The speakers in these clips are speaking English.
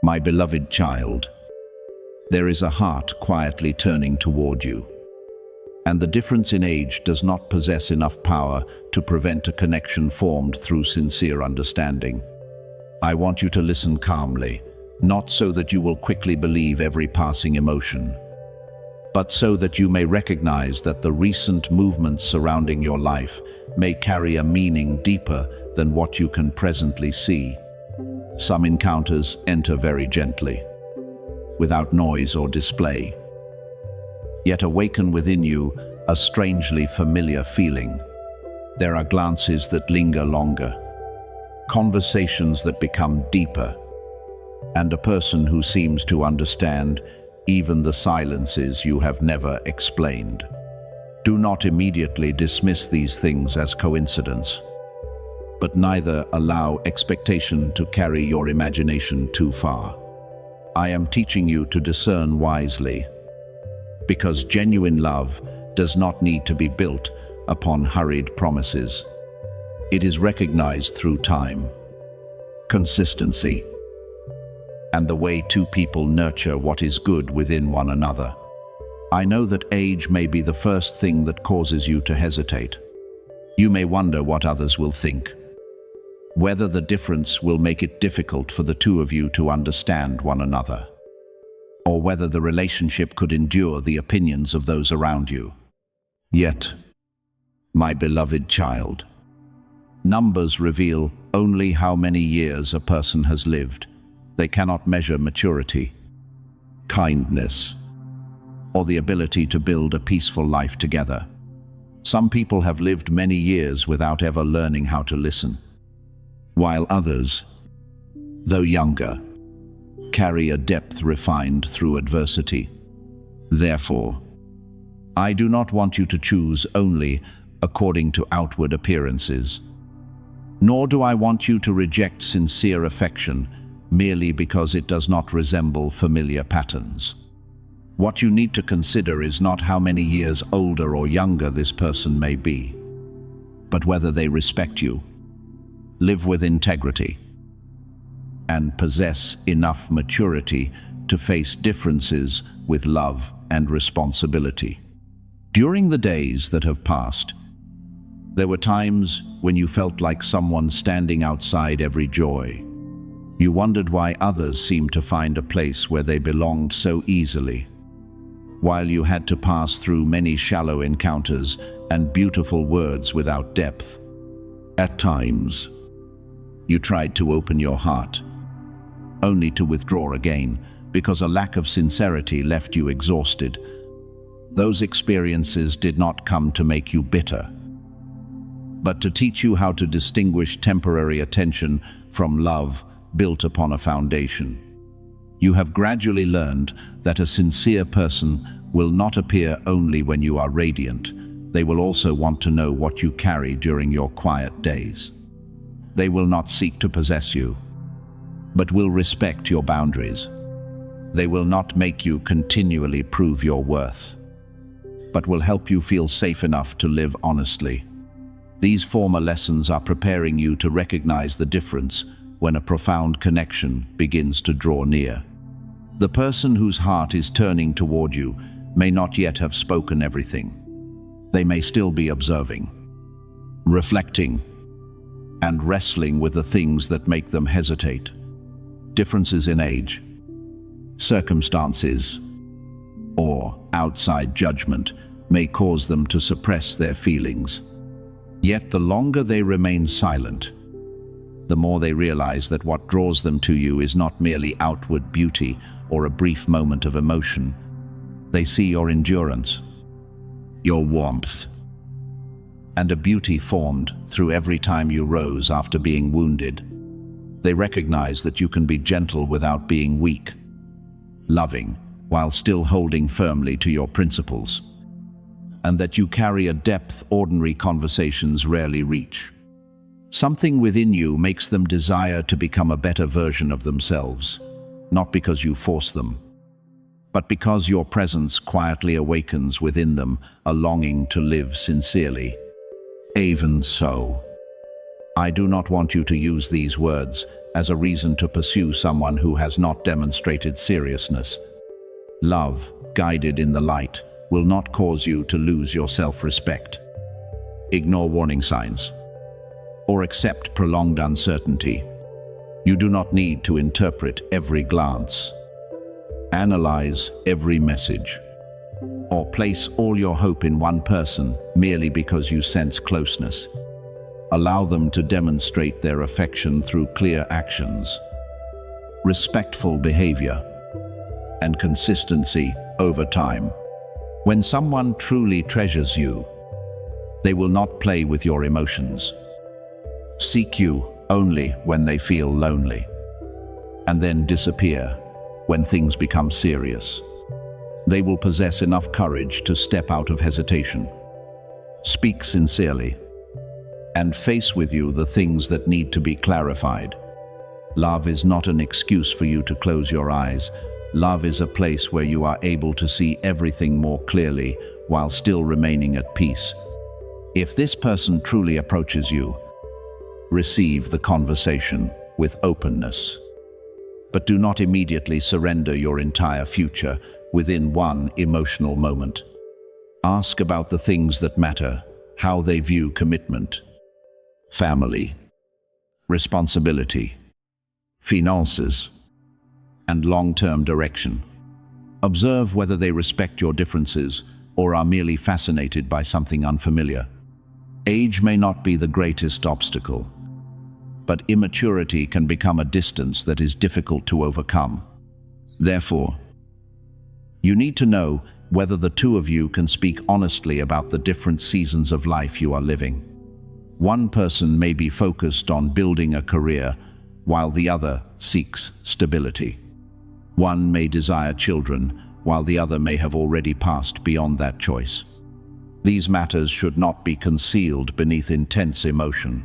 My beloved child, there is a heart quietly turning toward you, and the difference in age does not possess enough power to prevent a connection formed through sincere understanding. I want you to listen calmly, not so that you will quickly believe every passing emotion, but so that you may recognize that the recent movements surrounding your life may carry a meaning deeper than what you can presently see. Some encounters enter very gently, without noise or display, yet awaken within you a strangely familiar feeling. There are glances that linger longer, conversations that become deeper, and a person who seems to understand even the silences you have never explained. Do not immediately dismiss these things as coincidence, but neither allow expectation to carry your imagination too far. I am teaching you to discern wisely, because genuine love does not need to be built upon hurried promises. It is recognized through time, consistency, and the way two people nurture what is good within one another. I know that age may be the first thing that causes you to hesitate. You may wonder what others will think, whether the difference will make it difficult for the two of you to understand one another, or whether the relationship could endure the opinions of those around you. Yet, my beloved child, numbers reveal only how many years a person has lived. They cannot measure maturity, kindness, or the ability to build a peaceful life together. Some people have lived many years without ever learning how to listen, while others, though younger, carry a depth refined through adversity. Therefore, I do not want you to choose only according to outward appearances, nor do I want you to reject sincere affection merely because it does not resemble familiar patterns. What you need to consider is not how many years older or younger this person may be, but whether they respect you, live with integrity, and possess enough maturity to face differences with love and responsibility. During the days that have passed, there were times when you felt like someone standing outside every joy. You wondered why others seemed to find a place where they belonged so easily, while you had to pass through many shallow encounters and beautiful words without depth. At times, you tried to open your heart, only to withdraw again because a lack of sincerity left you exhausted. Those experiences did not come to make you bitter, but to teach you how to distinguish temporary attention from love built upon a foundation. You have gradually learned that a sincere person will not appear only when you are radiant. They will also want to know what you carry during your quiet days. They will not seek to possess you, but will respect your boundaries. They will not make you continually prove your worth, but will help you feel safe enough to live honestly. These former lessons are preparing you to recognize the difference when a profound connection begins to draw near. The person whose heart is turning toward you may not yet have spoken everything. They may still be observing, reflecting, and wrestling with the things that make them hesitate. Differences in age, circumstances, or outside judgment may cause them to suppress their feelings. Yet the longer they remain silent, the more they realize that what draws them to you is not merely outward beauty or a brief moment of emotion. They see your endurance, your warmth, and a beauty formed through every time you rose after being wounded. They recognize that you can be gentle without being weak, loving while still holding firmly to your principles, and that you carry a depth ordinary conversations rarely reach. Something within you makes them desire to become a better version of themselves, not because you force them, but because your presence quietly awakens within them a longing to live sincerely. Even so, I do not want you to use these words as a reason to pursue someone who has not demonstrated seriousness. Love, guided in the light, will not cause you to lose your self-respect. Ignore warning signs or accept prolonged uncertainty. You do not need to interpret every glance, analyze every message, or place all your hope in one person merely because you sense closeness. Allow them to demonstrate their affection through clear actions, respectful behavior, and consistency over time. When someone truly treasures you, they will not play with your emotions. Seek you only when they feel lonely, and then disappear when things become serious. They will possess enough courage to step out of hesitation, speak sincerely, and face with you the things that need to be clarified. Love is not an excuse for you to close your eyes. Love is a place where you are able to see everything more clearly while still remaining at peace. If this person truly approaches you, receive the conversation with openness. But do not immediately surrender your entire future within one emotional moment. Ask about the things that matter, how they view commitment, family, responsibility, finances, and long-term direction. Observe whether they respect your differences or are merely fascinated by something unfamiliar. Age may not be the greatest obstacle, but immaturity can become a distance that is difficult to overcome. Therefore, you need to know whether the two of you can speak honestly about the different seasons of life you are living. One person may be focused on building a career, while the other seeks stability. One may desire children, while the other may have already passed beyond that choice. These matters should not be concealed beneath intense emotion.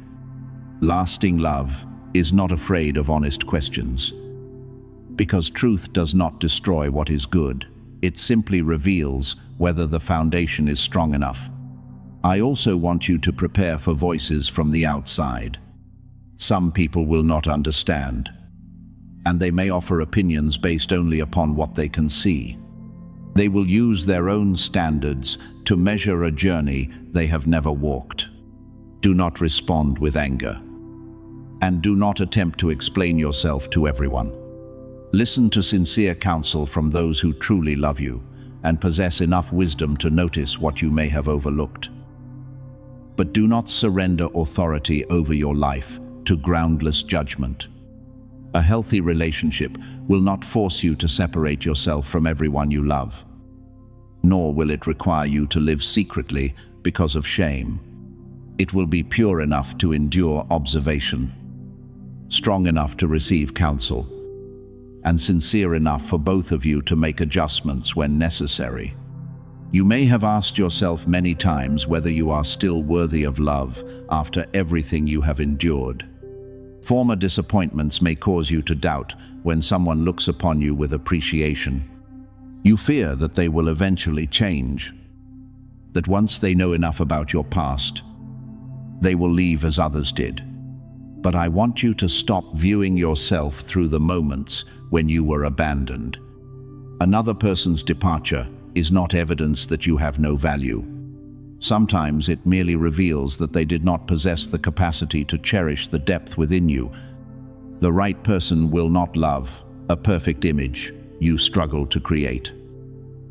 Lasting love is not afraid of honest questions. Because truth does not destroy what is good, it simply reveals whether the foundation is strong enough. I also want you to prepare for voices from the outside. Some people will not understand, and they may offer opinions based only upon what they can see. They will use their own standards to measure a journey they have never walked. Do not respond with anger, and do not attempt to explain yourself to everyone. Listen to sincere counsel from those who truly love you and possess enough wisdom to notice what you may have overlooked. But do not surrender authority over your life to groundless judgment. A healthy relationship will not force you to separate yourself from everyone you love, nor will it require you to live secretly because of shame. It will be pure enough to endure observation, strong enough to receive counsel, and sincere enough for both of you to make adjustments when necessary. You may have asked yourself many times whether you are still worthy of love after everything you have endured. Former disappointments may cause you to doubt when someone looks upon you with appreciation. You fear that they will eventually change, that once they know enough about your past, they will leave as others did. But I want you to stop viewing yourself through the moments when you were abandoned. Another person's departure is not evidence that you have no value. Sometimes it merely reveals that they did not possess the capacity to cherish the depth within you. The right person will not love a perfect image you struggle to create.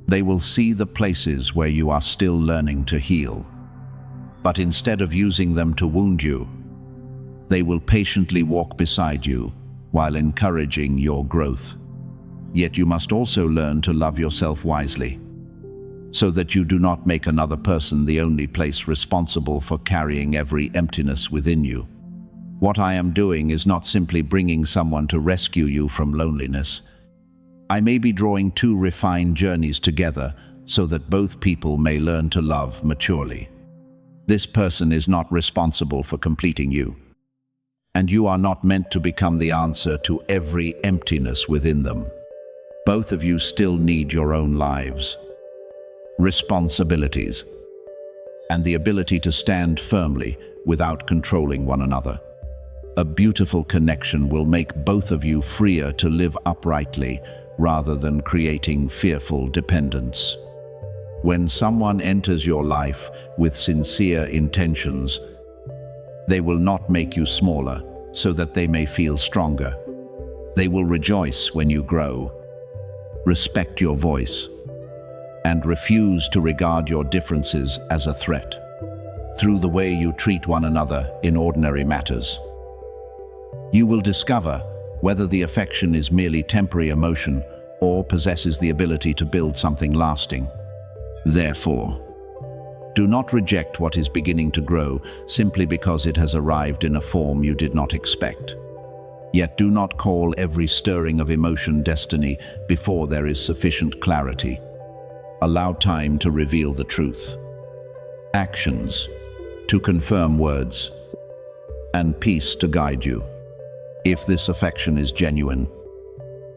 They will see the places where you are still learning to heal. But instead of using them to wound you, they will patiently walk beside you while encouraging your growth. Yet you must also learn to love yourself wisely, so that you do not make another person the only place responsible for carrying every emptiness within you. What I am doing is not simply bringing someone to rescue you from loneliness. I may be drawing two refined journeys together so that both people may learn to love maturely. This person is not responsible for completing you, and you are not meant to become the answer to every emptiness within them. Both of you still need your own lives, responsibilities, and the ability to stand firmly without controlling one another. A beautiful connection will make both of you freer to live uprightly rather than creating fearful dependence. When someone enters your life with sincere intentions, they will not make you smaller so that they may feel stronger. They will rejoice when you grow, respect your voice, and refuse to regard your differences as a threat. Through the way you treat one another in ordinary matters, you will discover whether the affection is merely temporary emotion or possesses the ability to build something lasting. Therefore, do not reject what is beginning to grow simply because it has arrived in a form you did not expect. Yet do not call every stirring of emotion destiny before there is sufficient clarity. Allow time to reveal the truth. Actions to confirm words, and peace to guide you. If this affection is genuine,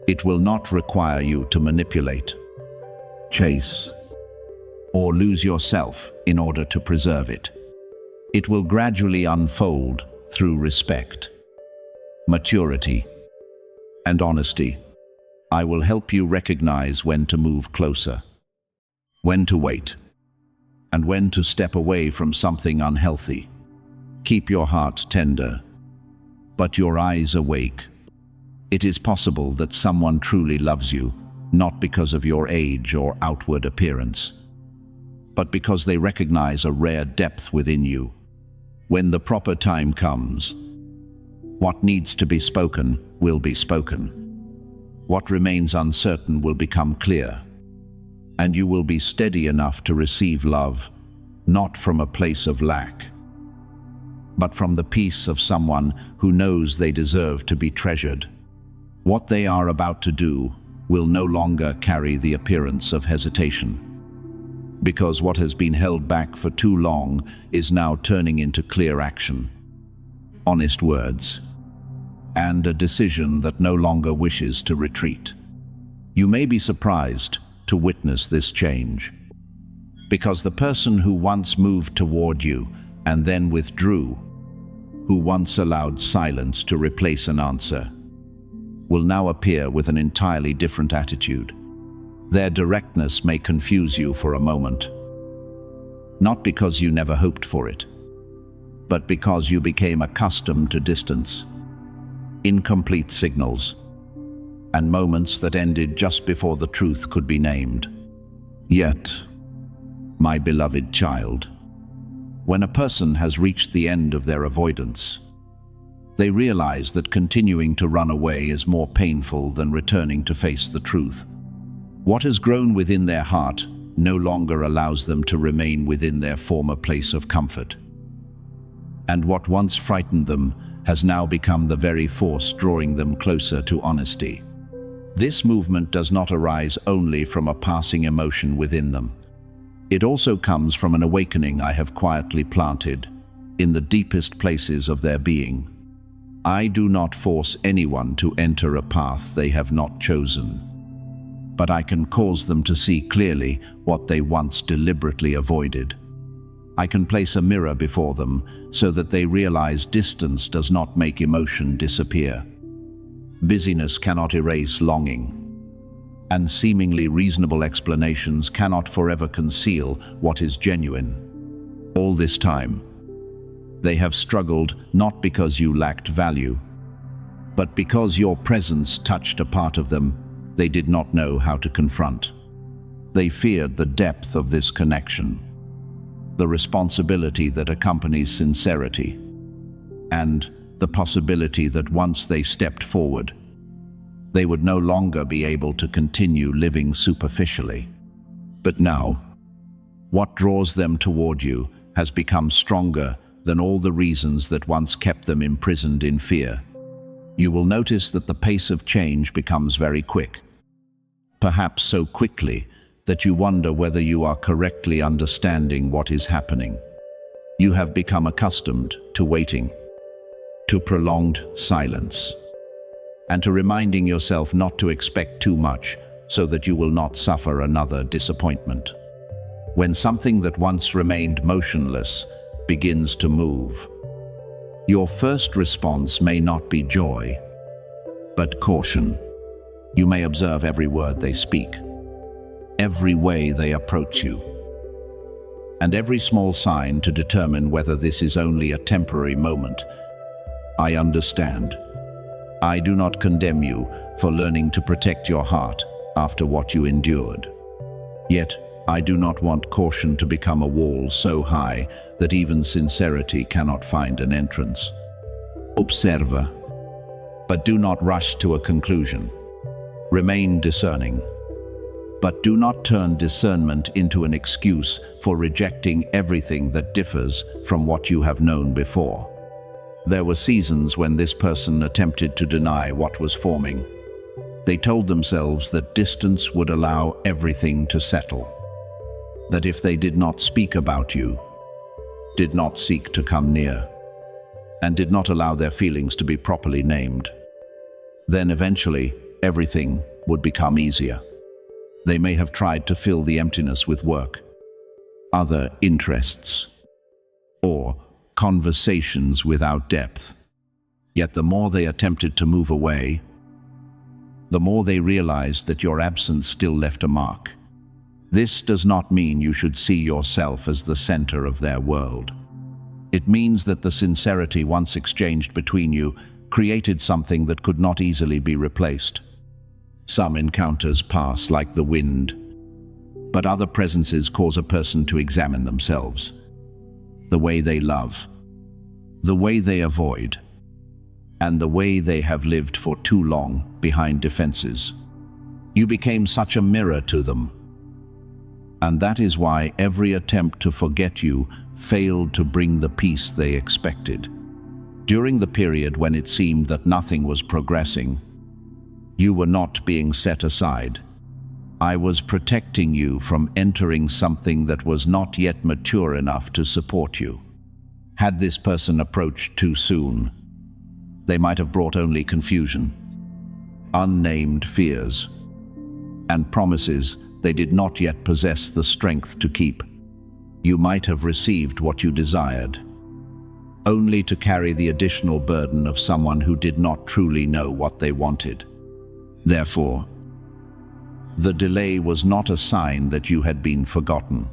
it will not require you to manipulate, chase, or lose yourself in order to preserve it. It will gradually unfold through respect, maturity, and honesty. I will help you recognize when to move closer, when to wait, and when to step away from something unhealthy. Keep your heart tender, but your eyes awake. It is possible that someone truly loves you, not because of your age or outward appearance, but because they recognize a rare depth within you. When the proper time comes, what needs to be spoken will be spoken. What remains uncertain will become clear, and you will be steady enough to receive love, not from a place of lack, but from the peace of someone who knows they deserve to be treasured. What they are about to do will no longer carry the appearance of hesitation, because what has been held back for too long is now turning into clear action, honest words, and a decision that no longer wishes to retreat. You may be surprised to witness this change, because the person who once moved toward you and then withdrew, who once allowed silence to replace an answer, will now appear with an entirely different attitude. Their directness may confuse you for a moment, not because you never hoped for it, but because you became accustomed to distance, incomplete signals, and moments that ended just before the truth could be named. Yet, my beloved child, when a person has reached the end of their avoidance, they realize that continuing to run away is more painful than returning to face the truth. What has grown within their heart no longer allows them to remain within their former place of comfort. And what once frightened them has now become the very force drawing them closer to honesty. This movement does not arise only from a passing emotion within them. It also comes from an awakening I have quietly planted in the deepest places of their being. I do not force anyone to enter a path they have not chosen, but I can cause them to see clearly what they once deliberately avoided. I can place a mirror before them so that they realize distance does not make emotion disappear. Busyness cannot erase longing, and seemingly reasonable explanations cannot forever conceal what is genuine. All this time, they have struggled not because you lacked value, but because your presence touched a part of them they did not know how to confront. They feared the depth of this connection, the responsibility that accompanies sincerity, and the possibility that once they stepped forward, they would no longer be able to continue living superficially. But now, what draws them toward you has become stronger than all the reasons that once kept them imprisoned in fear. You will notice that the pace of change becomes very quick, perhaps so quickly that you wonder whether you are correctly understanding what is happening. You have become accustomed to waiting, to prolonged silence, and to reminding yourself not to expect too much so that you will not suffer another disappointment. When something that once remained motionless begins to move, Your first response may not be joy, but caution. You may observe every word they speak, every way they approach you, and every small sign to determine whether this is only a temporary moment. I understand. I do not condemn you for learning to protect your heart after what you endured. Yet, I do not want caution to become a wall so high that even sincerity cannot find an entrance. Observe, but do not rush to a conclusion. Remain discerning, but do not turn discernment into an excuse for rejecting everything that differs from what you have known before. There were seasons when this person attempted to deny what was forming. They told themselves that distance would allow everything to settle, that if they did not speak about you, did not seek to come near, and did not allow their feelings to be properly named, then eventually everything would become easier. They may have tried to fill the emptiness with work, other interests, or conversations without depth. Yet the more they attempted to move away, the more they realized that your absence still left a mark. This does not mean you should see yourself as the center of their world. It means that the sincerity once exchanged between you created something that could not easily be replaced. Some encounters pass like the wind, but other presences cause a person to examine themselves. The way they love, the way they avoid, and the way they have lived for too long behind defenses. You became such a mirror to them, and that is why every attempt to forget you failed to bring the peace they expected. During the period when it seemed that nothing was progressing, you were not being set aside. I was protecting you from entering something that was not yet mature enough to support you. Had this person approached too soon, they might have brought only confusion, unnamed fears, and promises they did not yet possess the strength to keep. You might have received what you desired, only to carry the additional burden of someone who did not truly know what they wanted. Therefore, the delay was not a sign that you had been forgotten.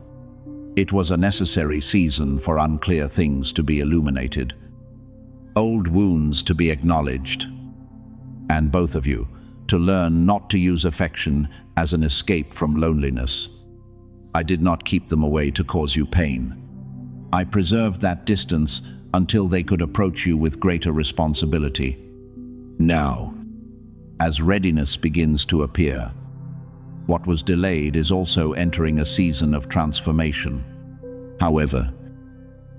It was a necessary season for unclear things to be illuminated, old wounds to be acknowledged, and both of you to learn not to use affection as an escape from loneliness. I did not keep them away to cause you pain. I preserved that distance until they could approach you with greater responsibility. Now, as readiness begins to appear, what was delayed is also entering a season of transformation. However,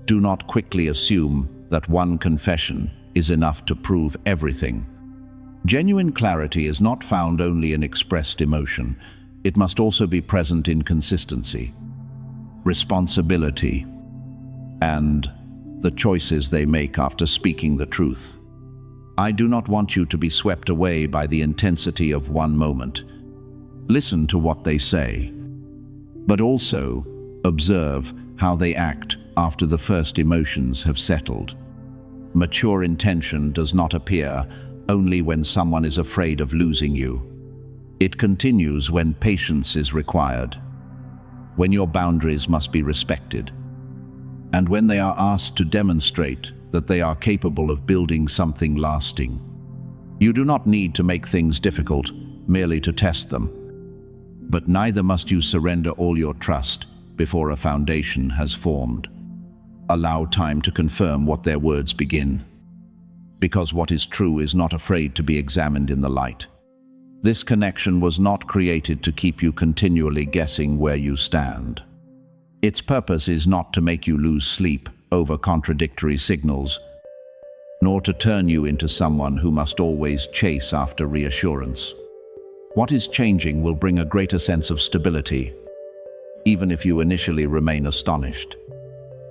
do not quickly assume that one confession is enough to prove everything. Genuine clarity is not found only in expressed emotion. It must also be present in consistency, responsibility, and the choices they make after speaking the truth. I do not want you to be swept away by the intensity of one moment. Listen to what they say, but also observe how they act after the first emotions have settled. Mature intention does not appear only when someone is afraid of losing you. It continues when patience is required, when your boundaries must be respected, and when they are asked to demonstrate that they are capable of building something lasting. You do not need to make things difficult merely to test them, but neither must you surrender all your trust before a foundation has formed. Allow time to confirm what their words begin, because what is true is not afraid to be examined in the light. This connection was not created to keep you continually guessing where you stand. Its purpose is not to make you lose sleep over contradictory signals, nor to turn you into someone who must always chase after reassurance. What is changing will bring a greater sense of stability, even if you initially remain astonished.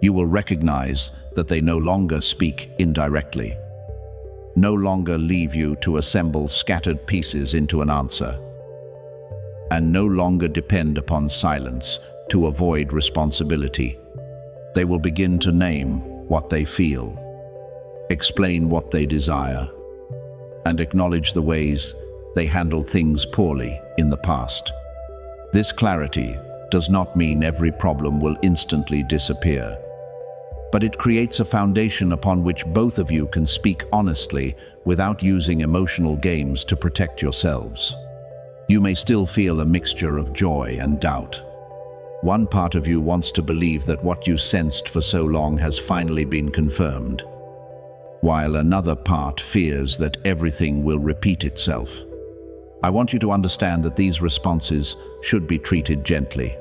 You will recognize that they no longer speak indirectly, no longer leave you to assemble scattered pieces into an answer, and no longer depend upon silence to avoid responsibility. They will begin to name what they feel, explain what they desire, and acknowledge the ways they handled things poorly in the past. This clarity does not mean every problem will instantly disappear, but it creates a foundation upon which both of you can speak honestly without using emotional games to protect yourselves. You may still feel a mixture of joy and doubt. One part of you wants to believe that what you sensed for so long has finally been confirmed, while another part fears that everything will repeat itself. I want you to understand that these responses should be treated gently.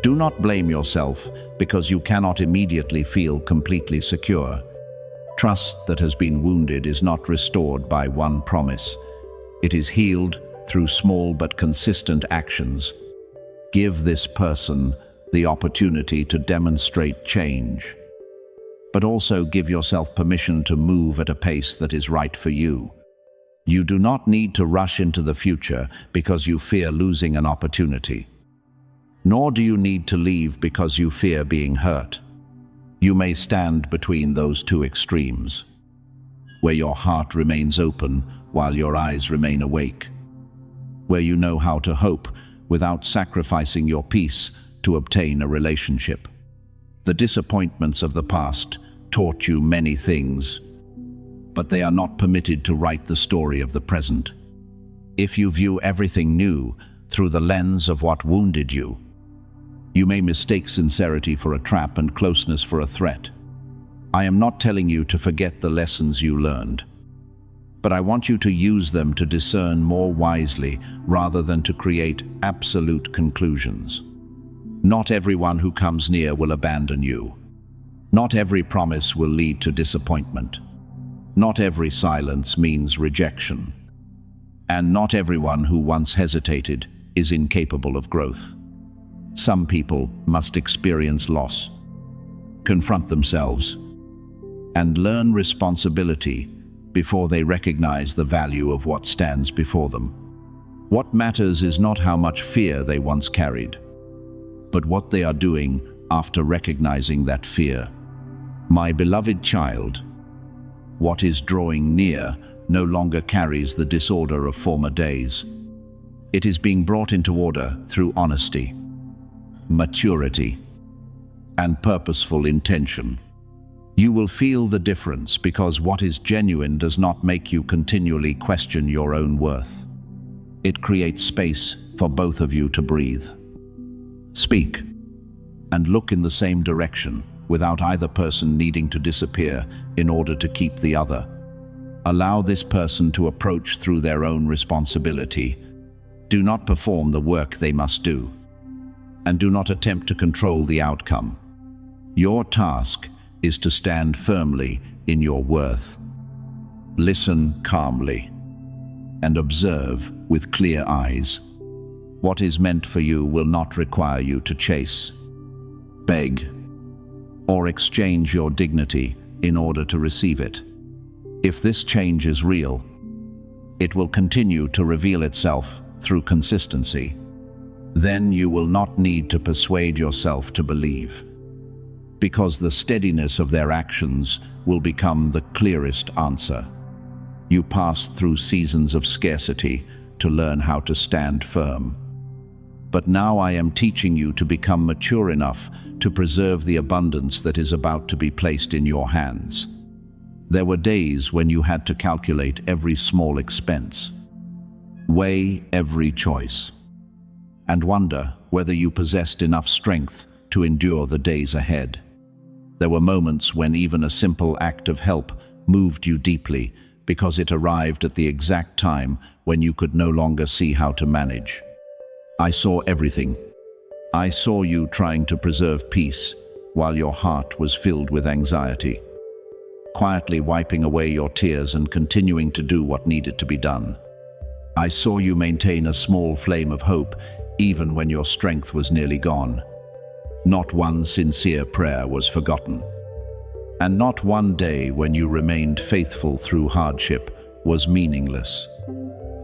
Do not blame yourself because you cannot immediately feel completely secure. Trust that has been wounded is not restored by one promise. It is healed through small but consistent actions. Give this person the opportunity to demonstrate change, but also give yourself permission to move at a pace that is right for you. You do not need to rush into the future because you fear losing an opportunity. Nor do you need to leave because you fear being hurt. You may stand between those two extremes, where your heart remains open while your eyes remain awake, where you know how to hope without sacrificing your peace to obtain a relationship. The disappointments of the past taught you many things, but they are not permitted to write the story of the present. If you view everything new through the lens of what wounded you, you may mistake sincerity for a trap and closeness for a threat. I am not telling you to forget the lessons you learned, but I want you to use them to discern more wisely rather than to create absolute conclusions. Not everyone who comes near will abandon you. Not every promise will lead to disappointment. Not every silence means rejection. And not everyone who once hesitated is incapable of growth. Some people must experience loss, confront themselves, and learn responsibility before they recognize the value of what stands before them. What matters is not how much fear they once carried, but what they are doing after recognizing that fear. My beloved child, what is drawing near no longer carries the disorder of former days. It is being brought into order through honesty, maturity, and purposeful intention. You will feel the difference because what is genuine does not make you continually question your own worth. It creates space for both of you to breathe, speak, and look in the same direction without either person needing to disappear in order to keep the other. Allow this person to approach through their own responsibility. Do not perform the work they must do, and do not attempt to control the outcome. Your task is to stand firmly in your worth. Listen calmly and observe with clear eyes. What is meant for you will not require you to chase, beg, or exchange your dignity in order to receive it. If this change is real, it will continue to reveal itself through consistency. Then you will not need to persuade yourself to believe, because the steadiness of their actions will become the clearest answer. You passed through seasons of scarcity to learn how to stand firm. But now I am teaching you to become mature enough to preserve the abundance that is about to be placed in your hands. There were days when you had to calculate every small expense, weigh every choice, and wonder whether you possessed enough strength to endure the days ahead. There were moments when even a simple act of help moved you deeply because it arrived at the exact time when you could no longer see how to manage. I saw everything. I saw you trying to preserve peace while your heart was filled with anxiety, quietly wiping away your tears and continuing to do what needed to be done. I saw you maintain a small flame of hope even when your strength was nearly gone. Not one sincere prayer was forgotten, and not one day when you remained faithful through hardship was meaningless.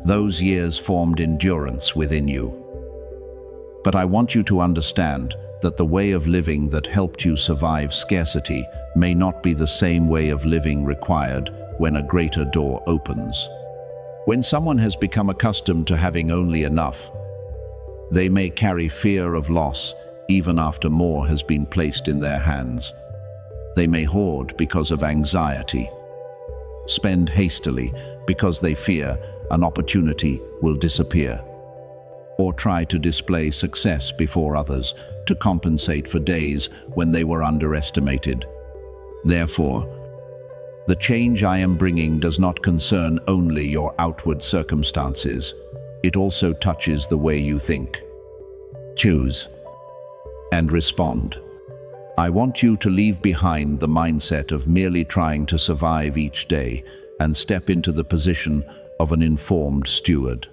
Those years formed endurance within you. But I want you to understand that the way of living that helped you survive scarcity may not be the same way of living required when a greater door opens. When someone has become accustomed to having only enough, they may carry fear of loss even after more has been placed in their hands. They may hoard because of anxiety, spend hastily because they fear an opportunity will disappear, or try to display success before others to compensate for days when they were underestimated. Therefore, the change I am bringing does not concern only your outward circumstances. It also touches the way you think, choose, and respond. I want you to leave behind the mindset of merely trying to survive each day and step into the position of an informed steward.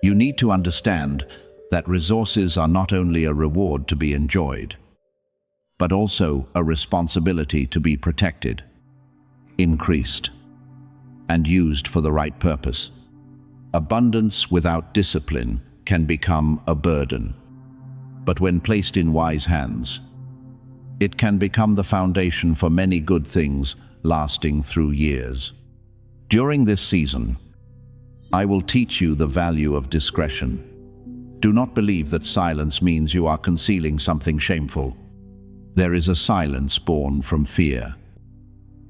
You need to understand that resources are not only a reward to be enjoyed, but also a responsibility to be protected, increased, and used for the right purpose. Abundance without discipline can become a burden, but when placed in wise hands, it can become the foundation for many good things lasting through years. During this season, I will teach you the value of discretion. Do not believe that silence means you are concealing something shameful. There is a silence born from fear,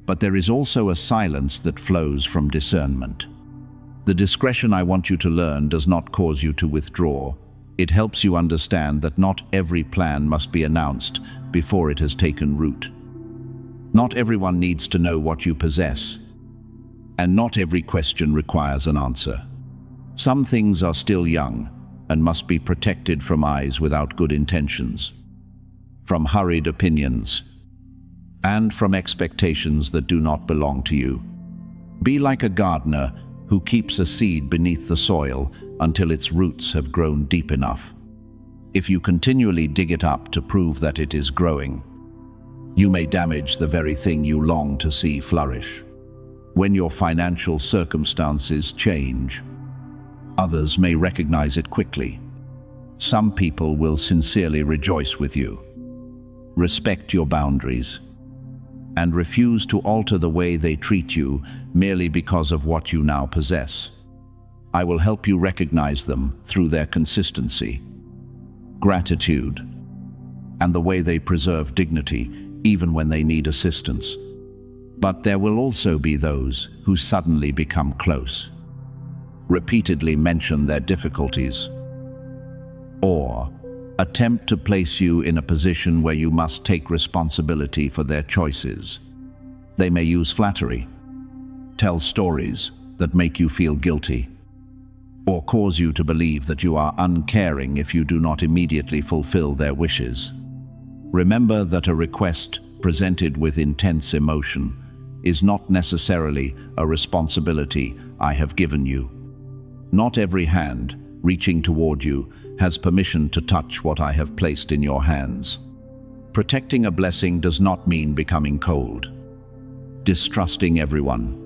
but there is also a silence that flows from discernment. The discretion I want you to learn does not cause you to withdraw. It helps you understand that not every plan must be announced before it has taken root. Not everyone needs to know what you possess, and not every question requires an answer. Some things are still young and must be protected from eyes without good intentions, from hurried opinions, and from expectations that do not belong to you. Be like a gardener who keeps a seed beneath the soil until its roots have grown deep enough. If you continually dig it up to prove that it is growing, you may damage the very thing you long to see flourish. When your financial circumstances change, others may recognize it quickly. Some people will sincerely rejoice with you. Respect your boundaries and refuse to alter the way they treat you merely because of what you now possess. I will help you recognize them through their consistency, gratitude, and the way they preserve dignity even when they need assistance. But there will also be those who suddenly become close, repeatedly mention their difficulties, or attempt to place you in a position where you must take responsibility for their choices. They may use flattery, tell stories that make you feel guilty, or cause you to believe that you are uncaring if you do not immediately fulfill their wishes. Remember that a request presented with intense emotion is not necessarily a responsibility I have given you. Not every hand reaching toward you has permission to touch what I have placed in your hands. Protecting a blessing does not mean becoming cold, distrusting everyone,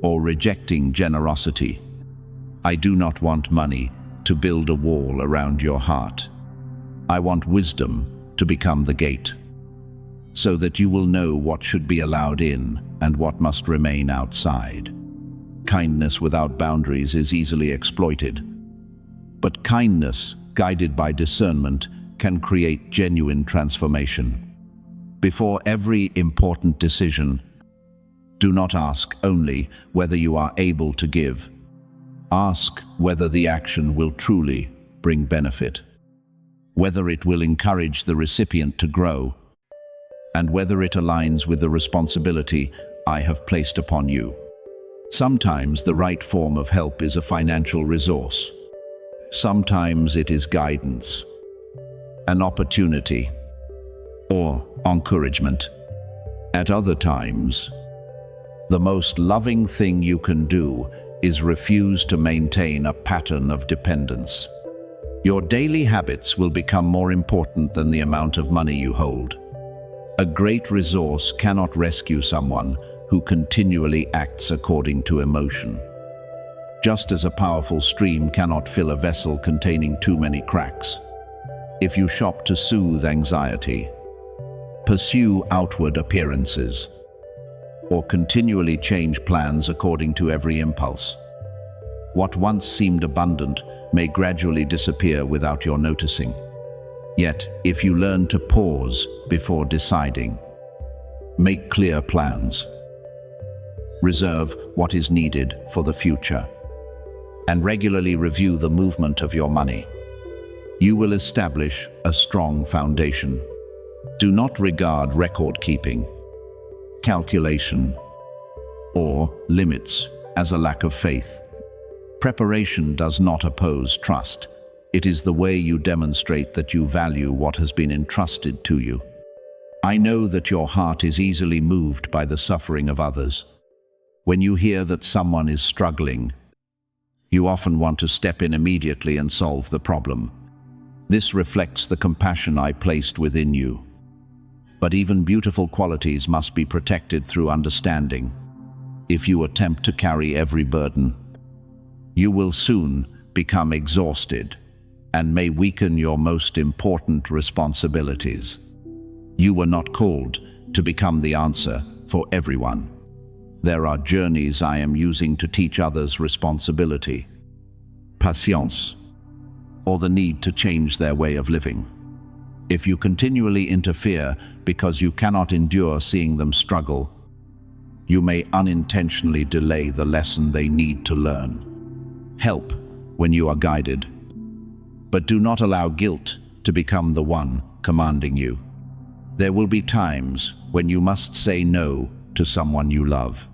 or rejecting generosity. I do not want money to build a wall around your heart. I want wisdom to become the gate, so that you will know what should be allowed in and what must remain outside. Kindness without boundaries is easily exploited, but kindness, guided by discernment, can create genuine transformation. Before every important decision, do not ask only whether you are able to give. Ask whether the action will truly bring benefit, whether it will encourage the recipient to grow, and whether it aligns with the responsibility I have placed upon you. Sometimes the right form of help is a financial resource. Sometimes it is guidance, an opportunity, or encouragement. At other times, the most loving thing you can do is refuse to maintain a pattern of dependence. Your daily habits will become more important than the amount of money you hold. A great resource cannot rescue someone who continually acts according to emotion. Just as a powerful stream cannot fill a vessel containing too many cracks. If you shop to soothe anxiety, pursue outward appearances, or continually change plans according to every impulse. What once seemed abundant may gradually disappear without your noticing. Yet, if you learn to pause before deciding, make clear plans, reserve what is needed for the future, and regularly review the movement of your money, you will establish a strong foundation. Do not regard record-keeping, calculation, or limits as a lack of faith. Preparation does not oppose trust. It is the way you demonstrate that you value what has been entrusted to you. I know that your heart is easily moved by the suffering of others. When you hear that someone is struggling, you often want to step in immediately and solve the problem. This reflects the compassion I placed within you. But even beautiful qualities must be protected through understanding. If you attempt to carry every burden, you will soon become exhausted and may weaken your most important responsibilities. You were not called to become the answer for everyone. There are journeys I am using to teach others responsibility, patience, or the need to change their way of living. If you continually interfere because you cannot endure seeing them struggle, you may unintentionally delay the lesson they need to learn. Help when you are guided, but do not allow guilt to become the one commanding you. There will be times when you must say no to someone you love,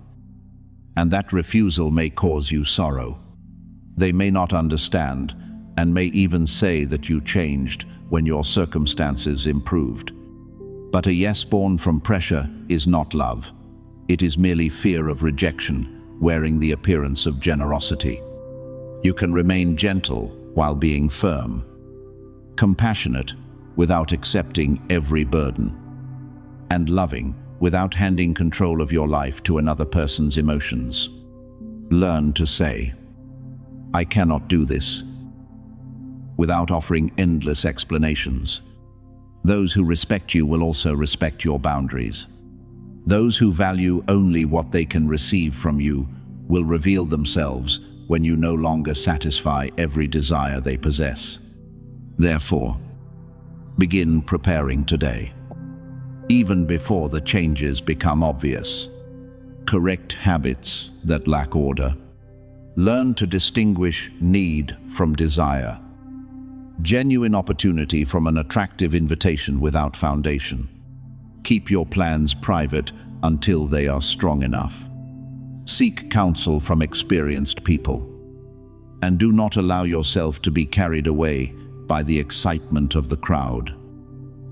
and that refusal may cause you sorrow. They may not understand, and may even say that you changed when your circumstances improved. But a yes born from pressure is not love. It is merely fear of rejection, wearing the appearance of generosity. You can remain gentle while being firm, compassionate without accepting every burden, and loving without handing control of your life to another person's emotions. Learn to say, "I cannot do this," without offering endless explanations. Those who respect you will also respect your boundaries. Those who value only what they can receive from you will reveal themselves when you no longer satisfy every desire they possess. Therefore, begin preparing today, even before the changes become obvious. Correct habits that lack order. Learn to distinguish need from desire, genuine opportunity from an attractive invitation without foundation. Keep your plans private until they are strong enough. Seek counsel from experienced people, and do not allow yourself to be carried away by the excitement of the crowd.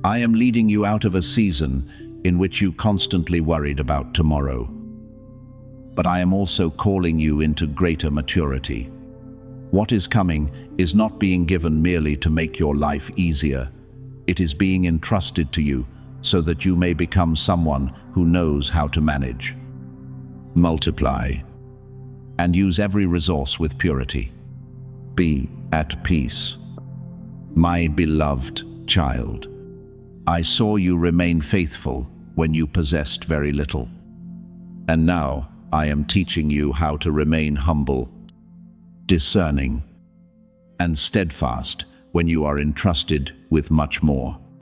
I am leading you out of a season in which you constantly worried about tomorrow. But I am also calling you into greater maturity. What is coming is not being given merely to make your life easier. It is being entrusted to you so that you may become someone who knows how to manage, multiply, and use every resource with purity. Be at peace. My beloved child, I saw you remain faithful when you possessed very little. And now I am teaching you how to remain humble, discerning, and steadfast when you are entrusted with much more.